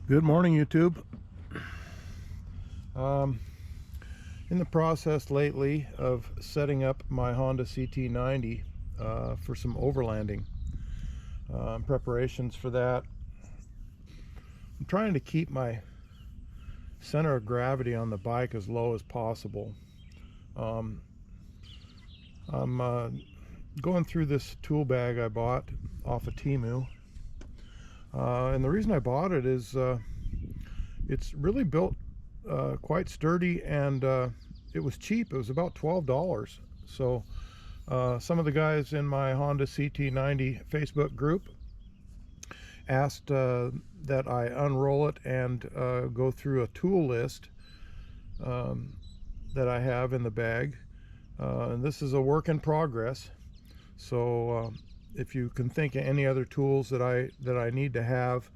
Good morning, YouTube. In the process lately of setting up my Honda CT-90 for some overlanding. Preparations for that. I'm trying to keep my center of gravity on the bike as low as possible. I'm going through this tool bag I bought off of Temu. And the reason I bought it is it's really built quite sturdy, and it was cheap. It was about $12. So some of the guys in my Honda CT-90 Facebook group asked that I unroll it and go through a tool list that I have in the bag. And this is a work in progress. So if you can think of any other tools that I need to have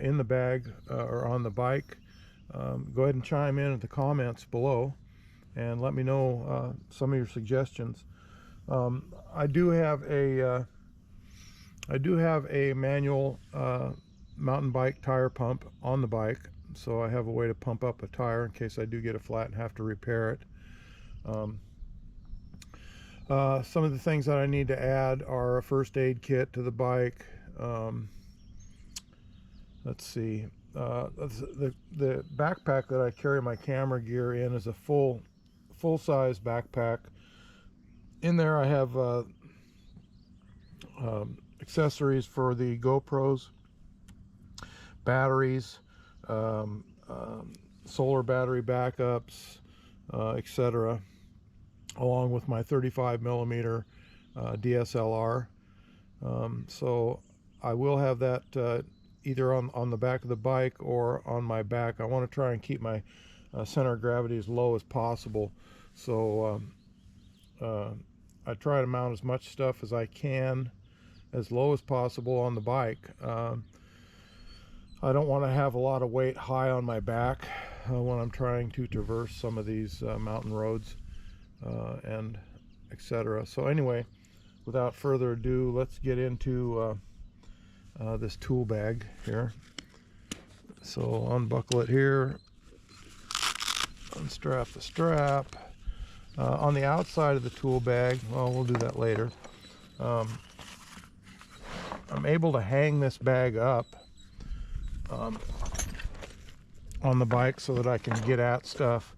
in the bag or on the bike, go ahead and chime in the comments below and let me know some of your suggestions. I do have a manual mountain bike tire pump on the bike, so I have a way to pump up a tire in case I do get a flat and have to repair it. Some of the things that I need to add are a first aid kit to the bike. Let's see, the backpack that I carry my camera gear in is a full-size backpack. In there I have accessories for the GoPros, batteries, solar battery backups, etc., along with my 35mm DSLR. So I will have that either on the back of the bike or on my back. I want to try and keep my center of gravity as low as possible. So I try to mount as much stuff as I can as low as possible on the bike. I don't want to have a lot of weight high on my back when I'm trying to traverse some of these mountain roads and etc. So anyway, without further ado, let's get into this tool bag here. So unbuckle it here, unstrap the strap. On the outside of the tool bag, well, we'll do that later, I'm able to hang this bag up on the bike so that I can get at stuff.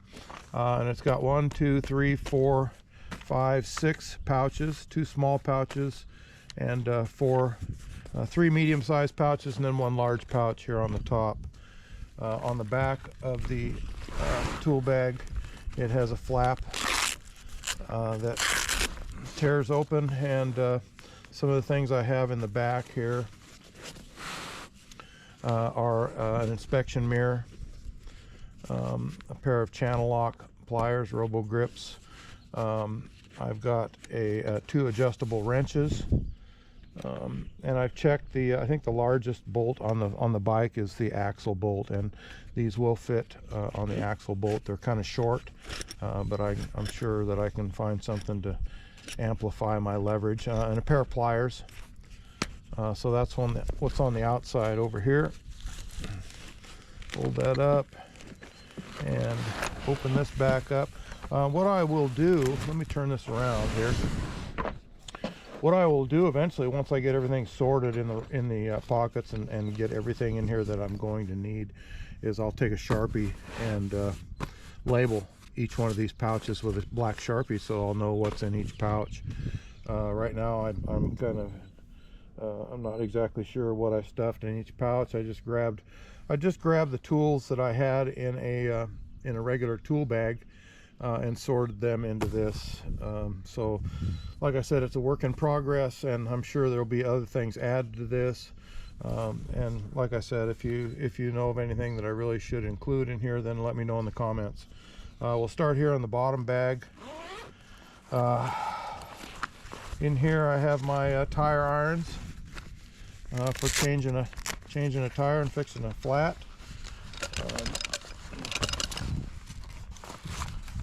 And it's got 1, 2, 3, 4, 5, 6 pouches, 2 small pouches, and 3 medium-sized pouches, and then 1 large pouch here on the top. On the back of the tool bag, it has a flap that tears open, and some of the things I have in the back here are an inspection mirror, a pair of channel lock pliers, robo grips. I've got 2 adjustable wrenches, and I've checked I think the largest bolt on the bike is the axle bolt, and these will fit on the axle bolt. They're kind of short, but I'm sure that I can find something to amplify my leverage, and a pair of pliers. So that's what's on the outside over here. Hold that up and open this back up. What I will do, let me turn this around here. What I will do eventually, once I get everything sorted in the pockets and get everything in here that I'm going to need, is I'll take a Sharpie and label each one of these pouches with a black Sharpie, so I'll know what's in each pouch. Right now I'm kind of I'm not exactly sure what I stuffed in each pouch. I just grabbed the tools that I had in a regular tool bag and sorted them into this. So like I said, it's a work in progress, and I'm sure there'll be other things added to this. And like I said, if you know of anything that I really should include in here, then let me know in the comments. We'll start here on the bottom bag. In here I have my tire irons for changing a tire and fixing a flat.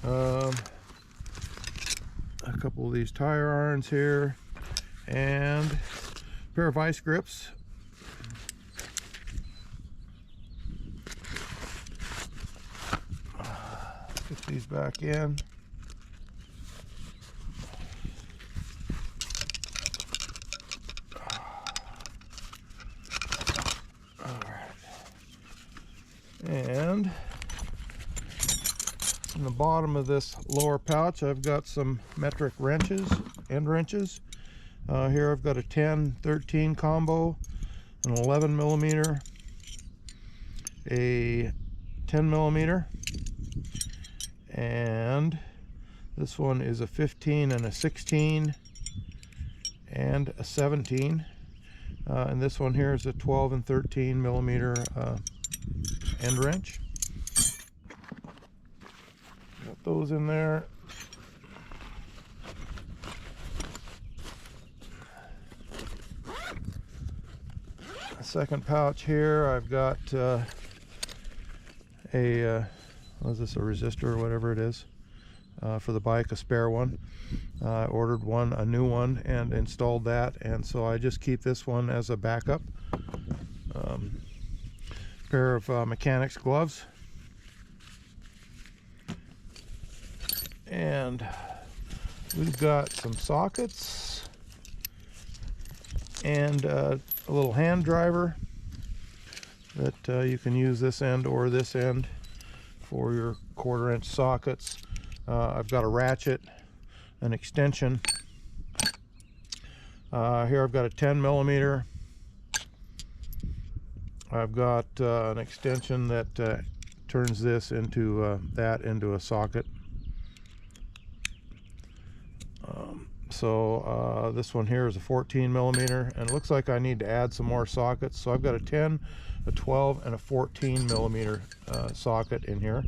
A couple of these tire irons here, and a pair of vice grips. Get these back in. And in the bottom of this lower pouch, I've got some metric wrenches, end wrenches. Here I've got a 10-13 combo, an 11 millimeter, a 10 millimeter, and this one is a 15 and a 16 and a 17, and this one here is a 12 and 13 millimeter end wrench. Got those in there. Second pouch here, I've got what is this, a resistor or whatever it is for the bike, a spare one. I ordered a new one, and installed that, and so I just keep this one as a backup. Pair of mechanics gloves, and we've got some sockets and a little hand driver that you can use this end or this end for your 1/4 inch sockets. I've got a ratchet, an extension. Here I've got a 10 millimeter. I've got an extension that turns this into into a socket. This one here is a 14 millimeter, and it looks like I need to add some more sockets. So I've got a 10, a 12, and a 14 millimeter socket in here.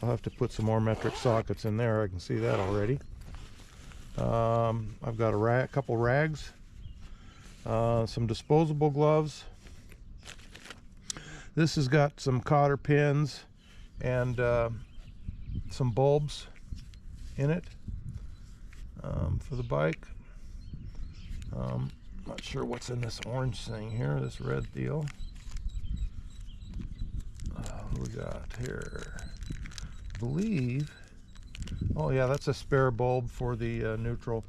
I'll have to put some more metric sockets in there. I can see that already. I've got a couple rags, some disposable gloves. This has got some cotter pins and some bulbs in it for the bike. Not sure what's in this orange thing here, this red deal. What do we got here? I believe, oh yeah, that's a spare bulb for the neutral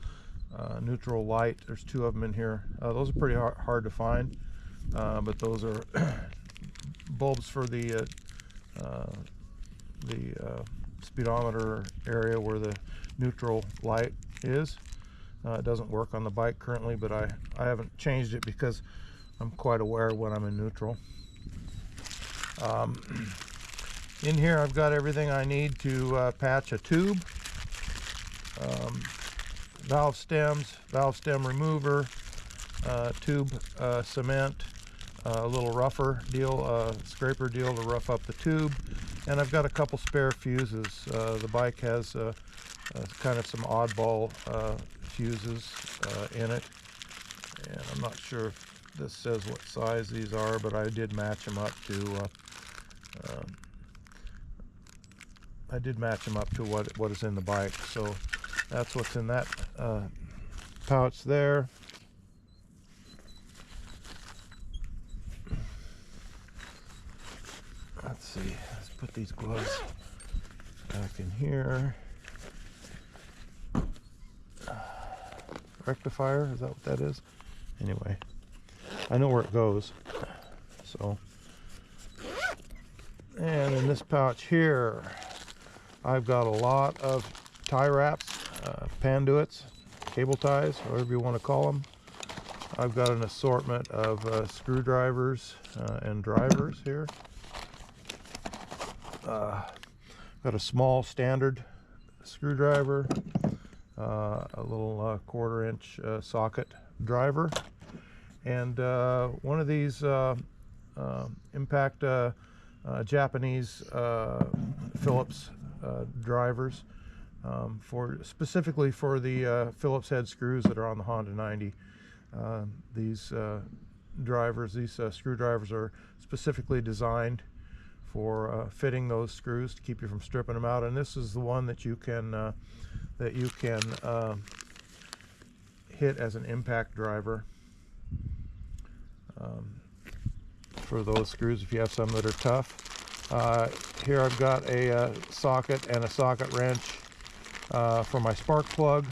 light. There's 2 of them in here. Those are pretty hard to find, but those are bulbs for the speedometer area where the neutral light is. It doesn't work on the bike currently, but I haven't changed it because I'm quite aware when I'm in neutral. In here I've got everything I need to patch a tube, valve stems, valve stem remover, tube cement, a little rougher deal, scraper deal to rough up the tube, and I've got a couple spare fuses. The bike has kind of some oddball fuses in it, and I'm not sure if this says what size these are, but I did match them up to what is in the bike. So that's what's in that pouch there. Let's see, let's put these gloves back in here. Rectifier, is that what that is? Anyway, I know where it goes. So, and in this pouch here, I've got a lot of tie wraps, panduits, cable ties, whatever you want to call them. I've got an assortment of screwdrivers and drivers here. Got a small standard screwdriver, a little 1/4 inch socket driver, and one of these impact Japanese Phillips drivers, specifically for the Phillips head screws that are on the Honda 90. These screwdrivers are specifically designed for fitting those screws to keep you from stripping them out, and this is the one that you can hit as an impact driver for those screws if you have some that are tough. Here I've got a socket and a socket wrench for my spark plug,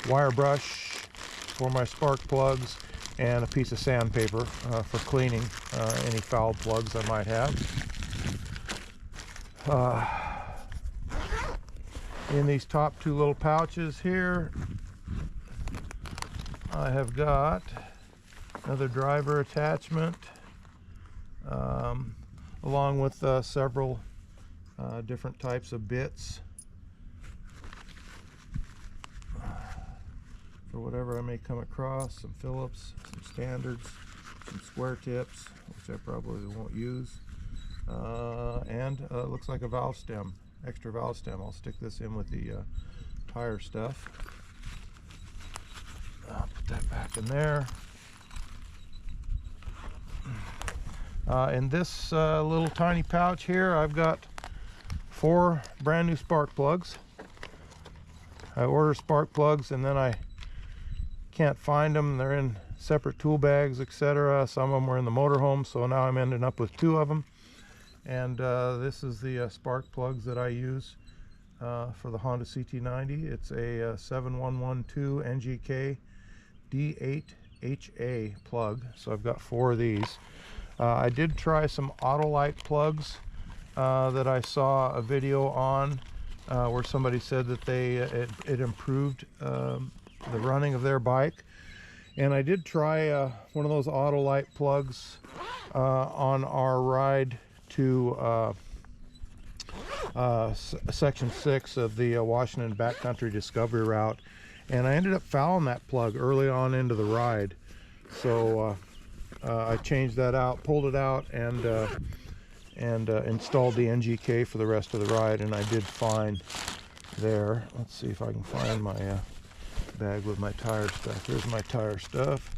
wire brush for my spark plugs, and a piece of sandpaper for cleaning any foul plugs I might have. In these top two little pouches here, I have got another driver attachment, along with several different types of bits for whatever I may come across. Some Phillips, some standards, some square tips, which I probably won't use, and looks like a valve stem, extra valve stem. I'll stick this in with the tire stuff. I'll put that back in there. In this little tiny pouch here, I've got 4 brand new spark plugs. I order spark plugs and then I can't find them. They're in separate tool bags, etc. Some of them were in the motorhome, so now I'm ending up with 2 of them. And this is the spark plugs that I use for the Honda CT-90. It's a 7112 NGK D8HA plug, so I've got 4 of these. I did try some Autolite plugs that I saw a video on where somebody said that it improved the running of their bike, and I did try one of those Autolite plugs on our ride to section 6 of the Washington Backcountry Discovery Route, and I ended up fouling that plug early on into the ride. So I changed that out, pulled it out, and installed the NGK for the rest of the ride, and I did fine there. Let's see if I can find my bag with my tire stuff. Here's my tire stuff.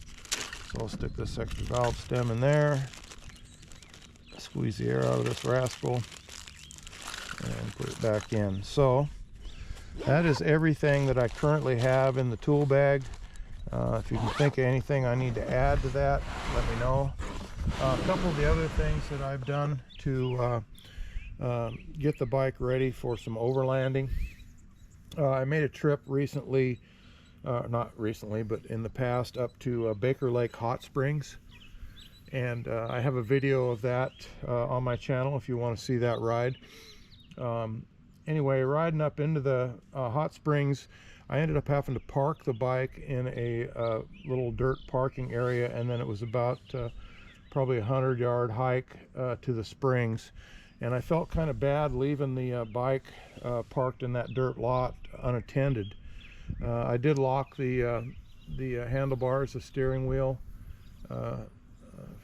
So I'll stick this extra valve stem in there, squeeze the air out of this rascal, and put it back in. So that is everything that I currently have in the tool bag. If you can think of anything I need to add to that, let me know. A couple of the other things that I've done to get the bike ready for some overlanding. I made a trip recently, not recently, but in the past, up to Baker Lake Hot Springs. And I have a video of that on my channel if you want to see that ride. Anyway, riding up into the hot springs, I ended up having to park the bike in a little dirt parking area, and then it was about probably a 100-yard hike to the springs. And I felt kind of bad leaving the bike parked in that dirt lot unattended. I did lock the handlebars, the steering wheel,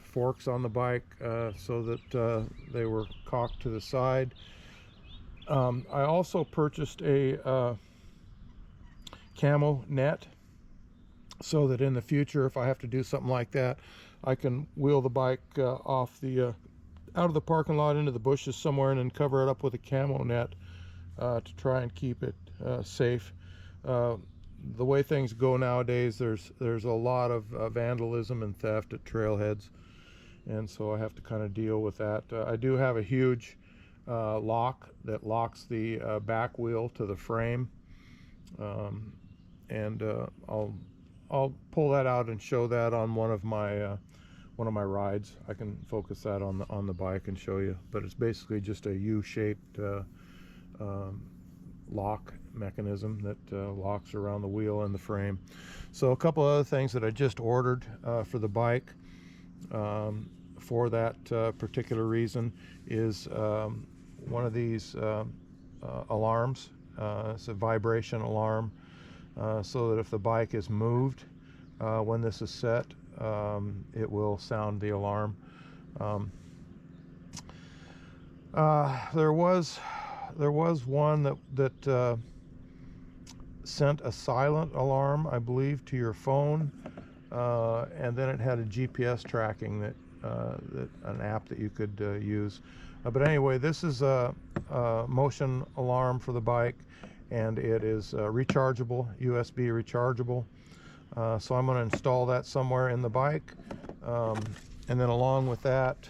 forks on the bike so that they were cocked to the side. I also purchased a camo net so that in the future, if I have to do something like that, I can wheel the bike off the out of the parking lot into the bushes somewhere and then cover it up with a camo net to try and keep it safe. The way things go nowadays, there's a lot of vandalism and theft at trailheads, and so I have to kind of deal with that. I do have a huge lock that locks the back wheel to the frame, and I'll pull that out and show that on one of my rides. I can focus that on the bike and show you, but it's basically just a U-shaped lock mechanism that locks around the wheel and the frame. So a couple other things that I just ordered for the bike for that particular reason is one of these alarms. It's a vibration alarm, so that if the bike is moved when this is set, it will sound the alarm. There was one that sent a silent alarm, I believe, to your phone, and then it had a GPS tracking that an app that you could use. But anyway, this is a motion alarm for the bike, and it is rechargeable, USB rechargeable. So I'm going to install that somewhere in the bike, and then along with that,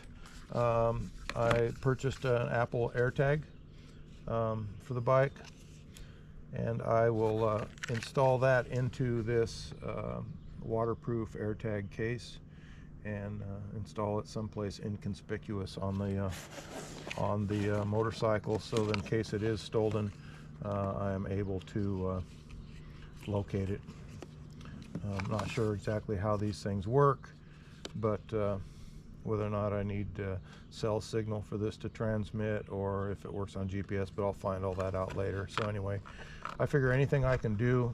I purchased an Apple AirTag for the bike, and I will install that into this waterproof AirTag case and install it someplace inconspicuous on the motorcycle, so that in case it is stolen, I am able to locate it. I'm not sure exactly how these things work, but whether or not I need cell signal for this to transmit, or if it works on GPS, but I'll find all that out later. So anyway, I figure anything I can do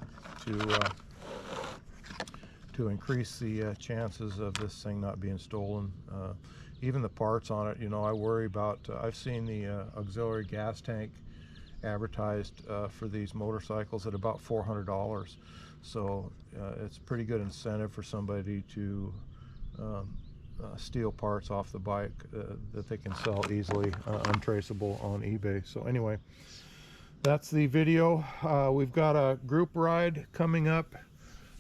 to increase the chances of this thing not being stolen. Even the parts on it, you know, I worry about, I've seen the auxiliary gas tank advertised for these motorcycles at about $400. So it's a pretty good incentive for somebody to steal parts off the bike that they can sell easily, untraceable on eBay. So anyway, that's the video. We've got a group ride coming up.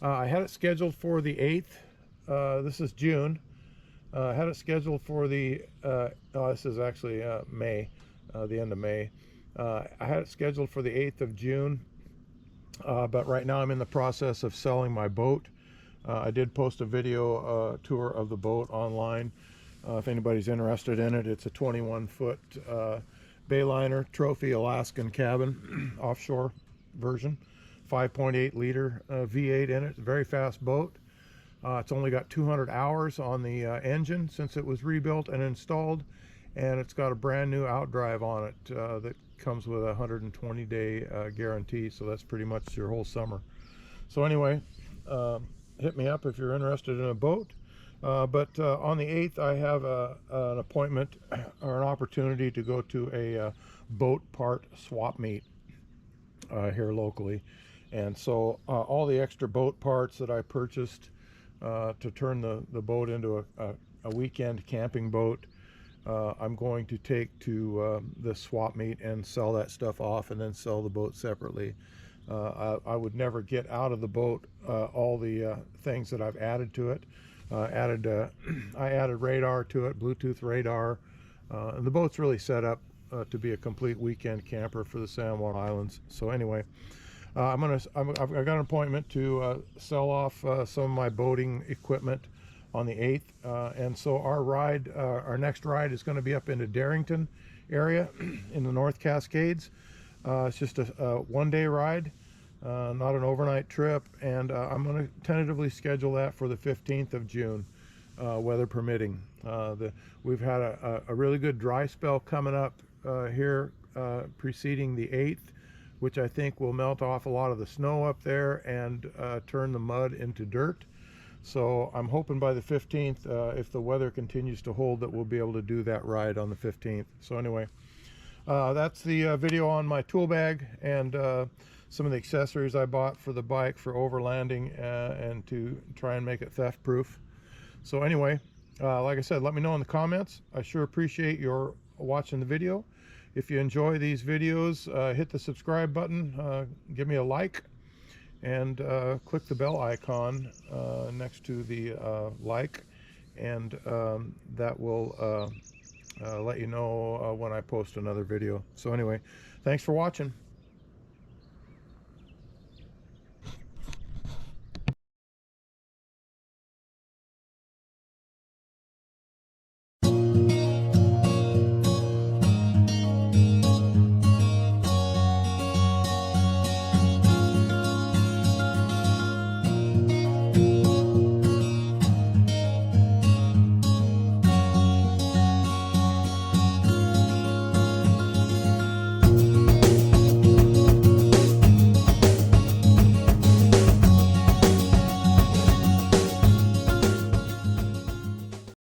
I had it scheduled for the 8th. This is June. I had it scheduled for the, this is actually May, the end of May. I had it scheduled for the 8th of June, but right now I'm in the process of selling my boat. I did post a video tour of the boat online. If anybody's interested in it, it's a 21-foot Bayliner Trophy Alaskan cabin offshore version, 5.8 liter V8 in it. It's a very fast boat. It's only got 200 hours on the engine since it was rebuilt and installed, and it's got a brand new outdrive on it that comes with a 120-day guarantee, so that's pretty much your whole summer. So anyway, hit me up if you're interested in a boat. But on the 8th, I have an appointment or an opportunity to go to a boat part swap meet here locally. And so all the extra boat parts that I purchased to turn the boat into a weekend camping boat, I'm going to take to this swap meet and sell that stuff off, and then sell the boat separately. I would never get out of the boat all the things that I've added to it. I added radar to it, Bluetooth radar, and the boat's really set up to be a complete weekend camper for the San Juan Islands. So anyway, I've got an appointment to sell off some of my boating equipment on the 8th, and so our next ride is going to be up into Darrington area in the North Cascades. It's just a one-day ride, not an overnight trip, and I'm going to tentatively schedule that for the 15th of June, weather permitting. We've had a really good dry spell coming up here preceding the 8th, which I think will melt off a lot of the snow up there and turn the mud into dirt. So I'm hoping by the 15th, if the weather continues to hold, that we'll be able to do that ride on the 15th. So anyway, that's the video on my tool bag and some of the accessories I bought for the bike for overlanding and to try and make it theft proof. So anyway, like I said, let me know in the comments. I sure appreciate your watching the video. If you enjoy these videos, hit the subscribe button, give me a like, and click the bell icon next to the like, and that will let you know when I post another video. So anyway, thanks for watching.